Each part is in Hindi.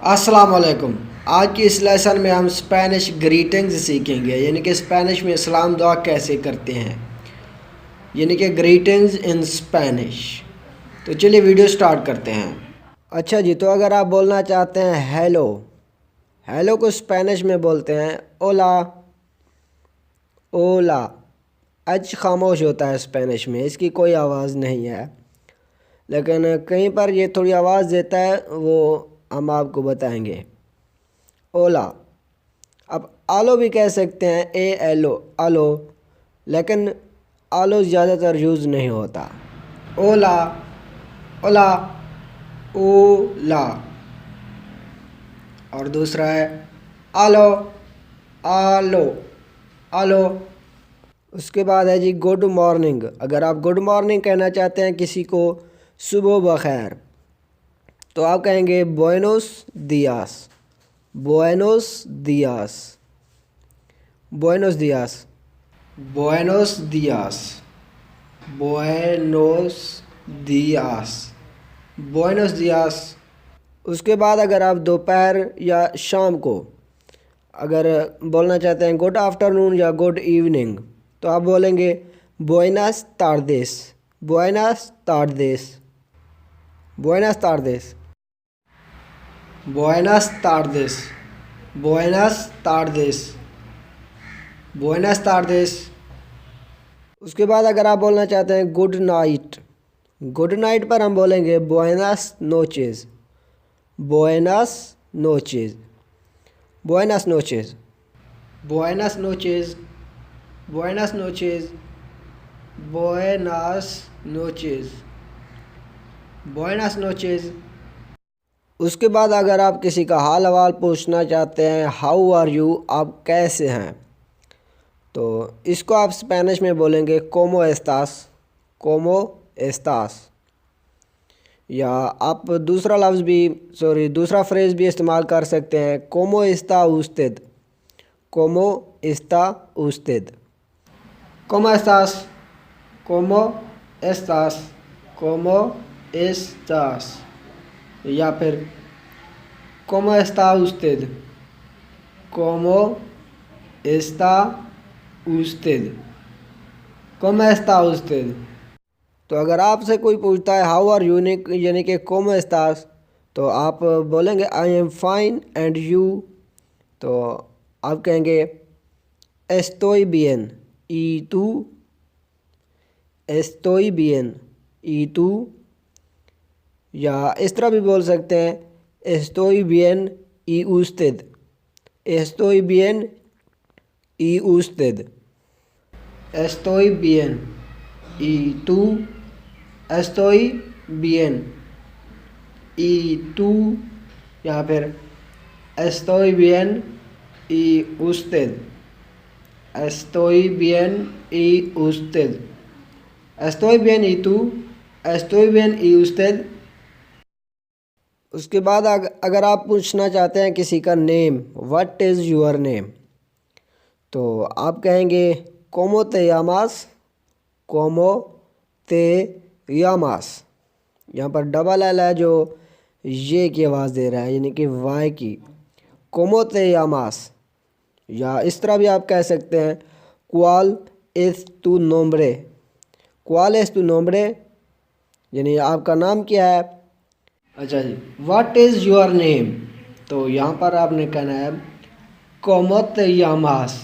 अस्सलाम वालेकुम। आज की इस लेसन में हम स्पेनिश ग्रीटिंग्स सीखेंगे, यानी कि स्पेनिश में सलाम दुआ कैसे करते हैं, यानी कि ग्रीटिंग्स इन स्पेनिश। तो चलिए वीडियो स्टार्ट करते हैं। अच्छा जी, तो अगर आप बोलना चाहते हैं हेलो, हेलो को स्पेनिश में बोलते हैं ओला। ओला एच खामोश होता है स्पेनिश में, इसकी कोई आवाज़ नहीं है, लेकिन कहीं पर ये थोड़ी आवाज़ देता है, वो हम आपको बताएंगे। ओला। अब आलो भी कह सकते हैं, ए एलो, आलो, लेकिन आलो ज़्यादातर यूज़ नहीं होता। ओला, ओला, ओला। और दूसरा है आलो, आलो, आलो। उसके बाद है जी गुड मॉर्निंग। अगर आप गुड मॉर्निंग कहना चाहते हैं किसी को, सुबह बखैर, तो आप कहेंगे Buenos diyas, Buenos diyas, Buenos diyas, Buenos diyas, Buenos diyas, Buenos diyas. उसके बाद अगर आप दोपहर या शाम को अगर बोलना चाहते हैं गुड आफ्टरनून या गुड इवनिंग, तो आप बोलेंगे बुएनास तार्देस, बुएनास तार्देस, बुएनास तार्देस, बुएनास तार्देस, बुएनास तार्देस, बुएनास तार्देस। उसके बाद अगर आप बोलना चाहते हैं गुड नाइट, गुड नाइट पर हम बोलेंगे बुएनास नोचेस, बुएनास नोचेस, बुएनास नोचेस, बुएनास नोचेस, बुएनास नोचेस, बुएनास नोचेस, बुएनास नोचेस। उसके बाद अगर आप किसी का हाल हवाल पूछना चाहते हैं, हाउ आर यू, आप कैसे हैं, तो इसको आप स्पेनिश में बोलेंगे कोमो एस्तास, कोमो एस्तास। या आप दूसरा लफ्ज़ भी, दूसरा फ्रेज़ भी इस्तेमाल कर सकते हैं, कोमो एस्ता उस्तेद, कोमो एस्ता उस्तेद, कोमो एस्तास, कोमो एस्तास, कोमो एस्तास। या फिर कोमो एस्ता उस्तेद, कोमो एस्ता उस्तेद, कोमो एस्ता उस्तेद। तो अगर आपसे कोई पूछता है हाउ आर यू, यानी कि कोमो एस्तास, तो आप बोलेंगे I am fine and you, तो आप कहेंगे एस्टोई बियन ई तू, एस्टोई बियन ई तू। या इस तरह भी बोल सकते हैं एस्टोई बियन ई उस्तेद, एस्टोई बियन ई उस्तेद, एस्टोई बियन ई तू, एस्टोई बियन ई तू। या फिर एस्टोई बियन ई उस्तेद, एस्टोई बियन ई उस्तेद, एस्टोई बियन ई तू, एस्टोई बियन ई उस्तेद। उसके बाद अगर आप पूछना चाहते हैं किसी का name, what is your name, तो आप कहेंगे कोमो ते यामास, कोमो ते यामास। यहाँ पर डबल एल है जो ये की आवाज़ दे रहा है, यानी कि वाई की, कोमो ते यामास। या इस तरह भी आप कह सकते हैं क्वाल एस तू नोम्ब्रे, क्वाल एस तू नोम्ब्रे, यानी आपका नाम क्या है। अच्छा जी, व्हाट इज़ योर नेम, तो यहाँ पर आपने कहना है कोमो ते यामास,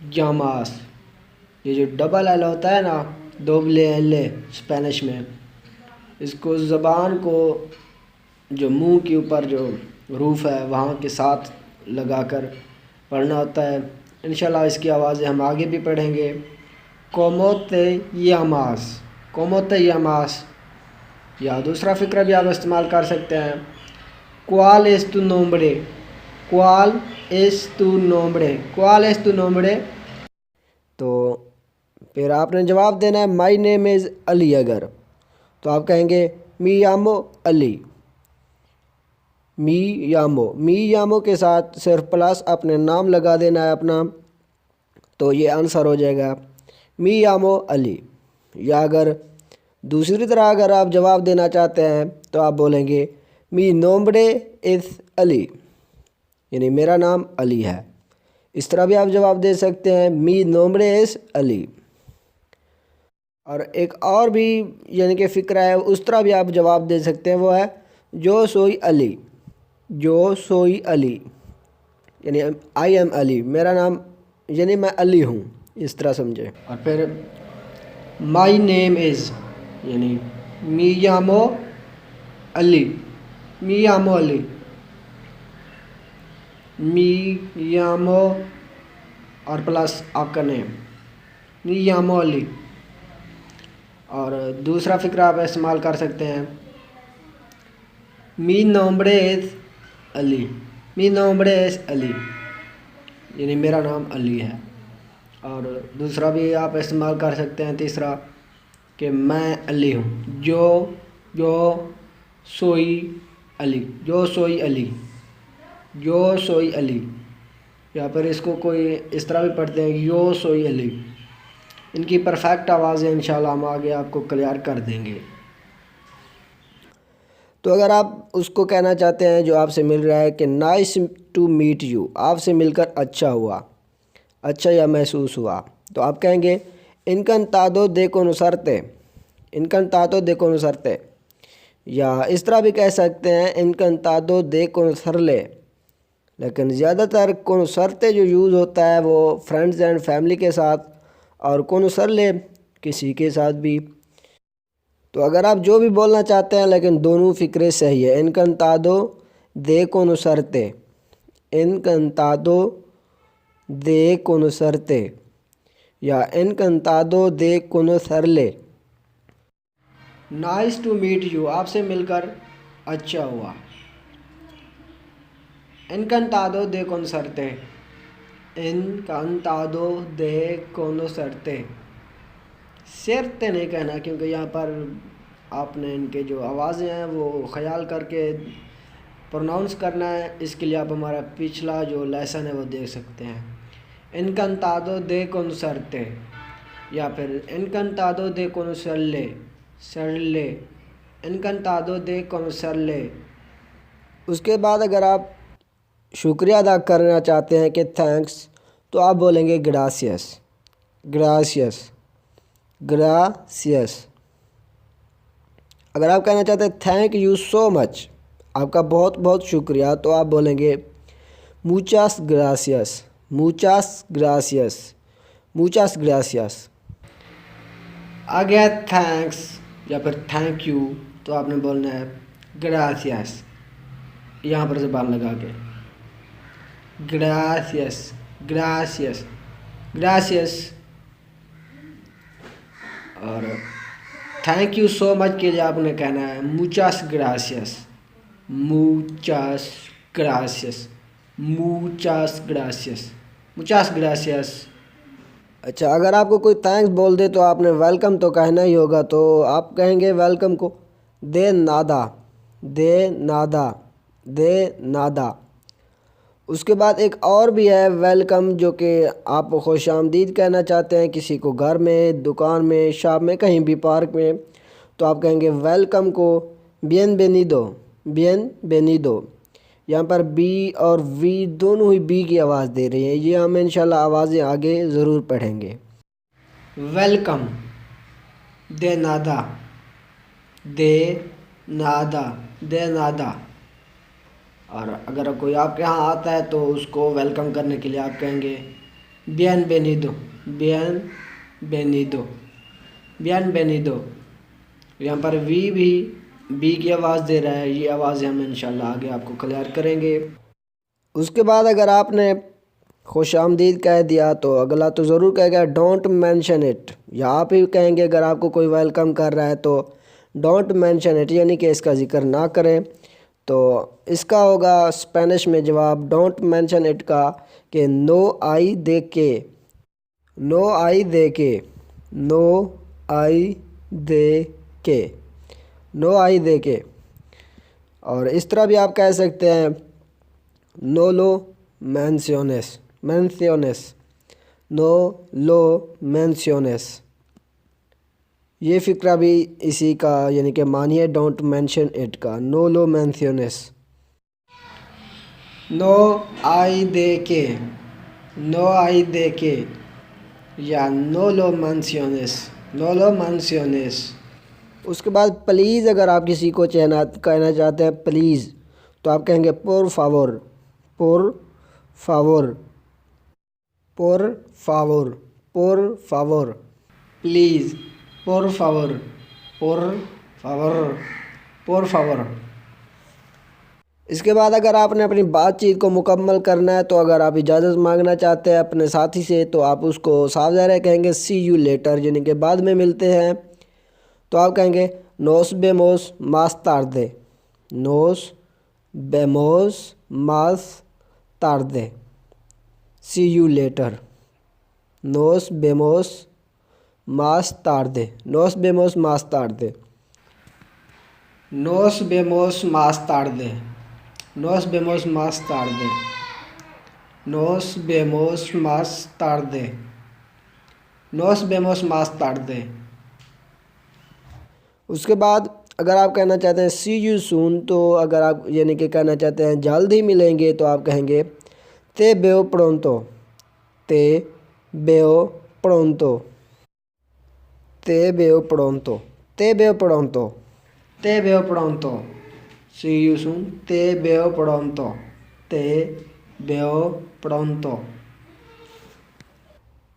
यामास। ये जो डबल एल होता है ना, दोबले एल स्पेनिश में, इसको ज़बान को जो मुंह के ऊपर जो रूफ है वहाँ के साथ लगाकर पढ़ना होता है। इंशाल्लाह इसकी आवाज़ें हम आगे भी पढ़ेंगे। कोमो ते यामास, कोमो ते यामास। या दूसरा फ़िक्रा भी आप इस्तेमाल कर सकते हैं, क्वाल एस तू नोम्ब्रे, क्वाल एस तू नोम्ब्रे, क्वाल एस तू नोम्ब्रे। तो फिर आपने जवाब देना है माई नेम इज़ अली। अगर तो आप कहेंगे मी यामो अली, मी यामो, मी यामो के साथ सिर्फ प्लस अपने नाम लगा देना है अपना, तो ये आंसर हो जाएगा मी यामो अली। या अगर दूसरी तरह अगर आप जवाब देना चाहते हैं तो आप बोलेंगे मी नोम्bre इज़ अली, यानी मेरा नाम अली है। इस तरह भी आप जवाब दे सकते हैं, मी नोम्bre इज़ अली। और एक और भी यानी कि फ़िक्रा है, उस तरह भी आप जवाब दे सकते हैं, वो है जो सोई अली, जो सोई अली, यानी आई एम अली, मेरा नाम यानी मैं अली हूँ, इस तरह समझे। और फिर माई नेम इज़, यानी मी यामो अली, मी यामो अली, मी यामो और प्लस आपका नेम, मी यामो अली। और दूसरा फ़िक्रा आप इस्तेमाल कर सकते हैं, मी नोम्bre इज़ अली, मी नोम्bre इज़ अली, यानी मेरा नाम अली है। और दूसरा भी आप इस्तेमाल कर सकते हैं, तीसरा, कि मैं अली हूँ, जो सोई अली, जो सोई अली, जो सोई अली। या फिर इसको कोई इस तरह भी पढ़ते हैं, यो सोई अली। इनकी परफेक्ट आवाज़ें इंशाल्लाह हम आगे आपको क्लियर कर देंगे। तो अगर आप उसको कहना चाहते हैं जो आपसे मिल रहा है कि नाइस टू मीट यू, आपसे मिलकर अच्छा हुआ, अच्छा या महसूस हुआ, तो आप कहेंगे इनकंतादो दे कोनोसर्ते, इनकंतादो दे कोनोसर्ते। या इस तरह भी कह सकते हैं इनकंतादो दे कोनोसरले, लेकिन ज़्यादातर कोनोसर्ते जो यूज़ होता है वो फ्रेंड्स एंड फैमिली के साथ, और कोनोसरले किसी के साथ भी। तो अगर आप जो भी बोलना चाहते हैं, लेकिन दोनों फ़िक्रे सही है, इनकंतादो दे कोनोसर्ते, इनकंतादो दे कोनोसर्ते, या इनकंतादो दे कोनोसरले। नाइस टू मीट यू, आपसे मिलकर अच्छा हुआ। इनकंतादो दे कोनोसर्ते, इनकंतादो दे कोनोसर्ते। सेरते नहीं कहना, क्योंकि यहाँ पर आपने इनके जो आवाज़ें हैं वो ख्याल करके प्रोनाउंस करना है। इसके लिए आप हमारा पिछला जो लेसन है वो देख सकते हैं। इनकंतादो दे कोनोसर्ते, या फिर इनकंतादो दे कोनोसरले, सरले, इनकंतादो दे कोनोसरले। उसके बाद अगर आप शुक्रिया अदा करना चाहते हैं कि थैंक्स, तो आप बोलेंगे ग्रासियस, ग्रासियस, ग्रासियस। अगर आप कहना चाहते हैं थैंक यू सो मच, आपका बहुत बहुत शुक्रिया, तो आप बोलेंगे मुचास ग्रासियस, मुचास ग्रासियस, मुचास ग्रासियस। आ गया थैंक्स या फिर थैंक यू, तो आपने बोलना है ग्रासियस, यहाँ पर ज़बान लगा के, ग्रासियस, ग्रासियस, ग्रासियस। और थैंक यू सो मच के लिए आपने कहना है मुचास ग्रासियस, मुचास ग्रासियस, मुचास ग्रासियस, मुचास ग्रासियस। अच्छा, अगर आपको कोई थैंक्स बोल दे तो आपने वेलकम तो कहना ही होगा, तो आप कहेंगे वेलकम को दे नादा, दे नादा, दे नादा। उसके बाद एक और भी है वेलकम, जो कि आप खुशामदीद कहना चाहते हैं किसी को, घर में, दुकान में, शॉप में, कहीं भी, पार्क में, तो आप कहेंगे वेलकम को बिएनवेनिदो, बिएनवेनिदो। यहाँ पर बी और वी दोनों ही बी की आवाज़ दे रही हैं, ये हम इंशाल्लाह आवाज़ें आगे ज़रूर पढ़ेंगे। वेलकम, दे नादा, दे नादा, दे नादा। और अगर कोई आपके यहाँ आता है तो उसको वेलकम करने के लिए आप कहेंगे बिएनवेनिदो, बिएनवेनिदो, बिएनवेनिदो। यहाँ पर वी भी बी की आवाज़ दे रहा है, ये आवाज़ें हम इंशाल्लाह आगे आपको क्लियर करेंगे। उसके बाद अगर आपने खुशामदीद कह दिया तो अगला तो ज़रूर कहेगा डोंट मेंशन इट, या आप ही कहेंगे अगर आपको कोई वेलकम कर रहा है तो डोंट मेंशन इट, यानी कि इसका ज़िक्र ना करें। तो इसका होगा स्पेनिश में जवाब डोंट मेंशन इट का कि नो आई दे के, नो आई दे के, नो आई दे के, नो आई दे के। और इस तरह भी आप कह सकते हैं नो लो मेंशोनेस, मेंशोनेस, नो लो मेंशोनेस, ये फ़िक्रा भी इसी का यानी कि मानी है डोंट मेंशन इट का, नो लो मेंशनस। नो आई दे के, नो आई दे के या नो लो मेंशनस, नो लो मेंशनस। उसके बाद प्लीज़ अगर आप किसी को कहना चाहते हैं प्लीज़, तो आप कहेंगे por favor, por favor, por favor, por favor, please, por favor, por favor, por favor। इसके बाद अगर आपने अपनी बातचीत को मुकम्मल करना है, तो अगर आप इजाज़त मांगना चाहते हैं अपने साथी से, तो आप उसको साफ ज़ाहिर कहेंगे सी यू लेटर, यानी कि बाद में मिलते हैं। तो आप कहेंगे नोस बेमोस मास तार्दे, नोस बेमोस मास तार्दे, सी यू लेटर, नोस बेमोस मास तार्दे, नोस बेमोस मास तार्दे, नोस बेमोस मास तार्दे, नोस बेमोस मास तार्दे, नोस बेमोस मास तार्दे, नोस बेमोस मास तार्दे। उसके बाद अगर आप कहना चाहते हैं सी यू सून, तो अगर आप यानी कि कहना चाहते हैं जल्द ही मिलेंगे, तो आप कहेंगे ते बेओ प्रोंतो, ते बेओ प्रोंतो, ते बेओ प्रोंतो, ते बेओ प्रोंतो, ते बेओ प्रोंतो, सी यू सून, ते बेओ प्रोंतो, ते बेओ प्रोंतो।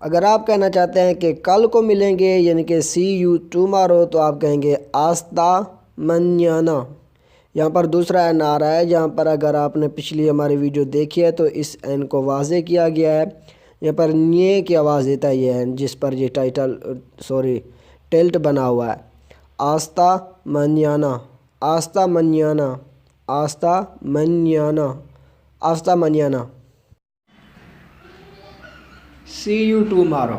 अगर आप कहना चाहते हैं कि कल को मिलेंगे यानी कि सी यू टुमारो, तो आप कहेंगे आस्ता मन्याना। यहाँ पर दूसरा एन आ रहा है, जहाँ पर अगर आपने पिछली हमारी वीडियो देखी है तो इस एन को वाज़े किया गया है। यहाँ पर न्ये की आवाज़ देता है ये एन, जिस पर ये टिल्ट बना हुआ है। आस्ता मन्याना, आस्ता मन्याना, आस्ता मन्याना, आस्ता मन्याना। सी यू टुमारो,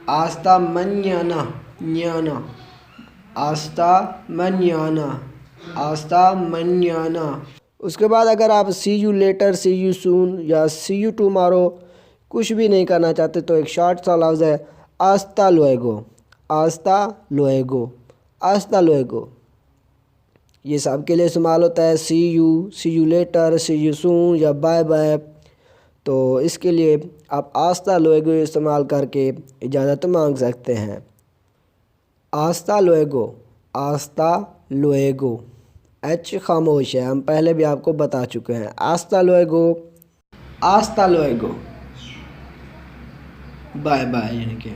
आस्ता मन्याना, न्याना, आस्ता मन्याना, आस्ता मन्याना। उसके बाद अगर आप see you later, see you soon या सी यू टुमारो कुछ भी नहीं करना चाहते, तो एक शॉर्ट सा लफ्ज़ है आस्ता लुएगो, आस्ता लुएगो, आस्ता लुएगो। ये सब के लिए इस्तेमाल होता है see you later, see you soon या बाय बाय। तो इसके लिए आप आस्ता लुएगो इस्तेमाल करके इजाज़त मांग सकते हैं। आस्ता लुएगो, आस्ता लुएगो, एच खामोश है, हम पहले भी आपको बता चुके हैं। आस्ता लुएगो, आस्ता लुएगो, बाय बाय, यानी कि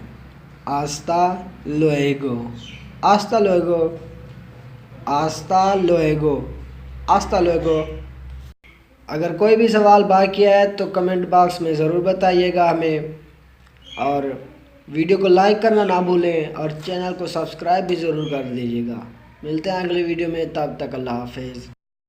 आस्ता लुएगो, आस्ता लुएगो, आस्ता लुएगो, आस्ता लुएगो। अगर कोई भी सवाल बाकी है तो कमेंट बॉक्स में ज़रूर बताइएगा हमें, और वीडियो को लाइक करना ना भूलें और चैनल को सब्सक्राइब भी ज़रूर कर दीजिएगा। मिलते हैं अगले वीडियो में, तब तक अल्लाह हाफ़िज़।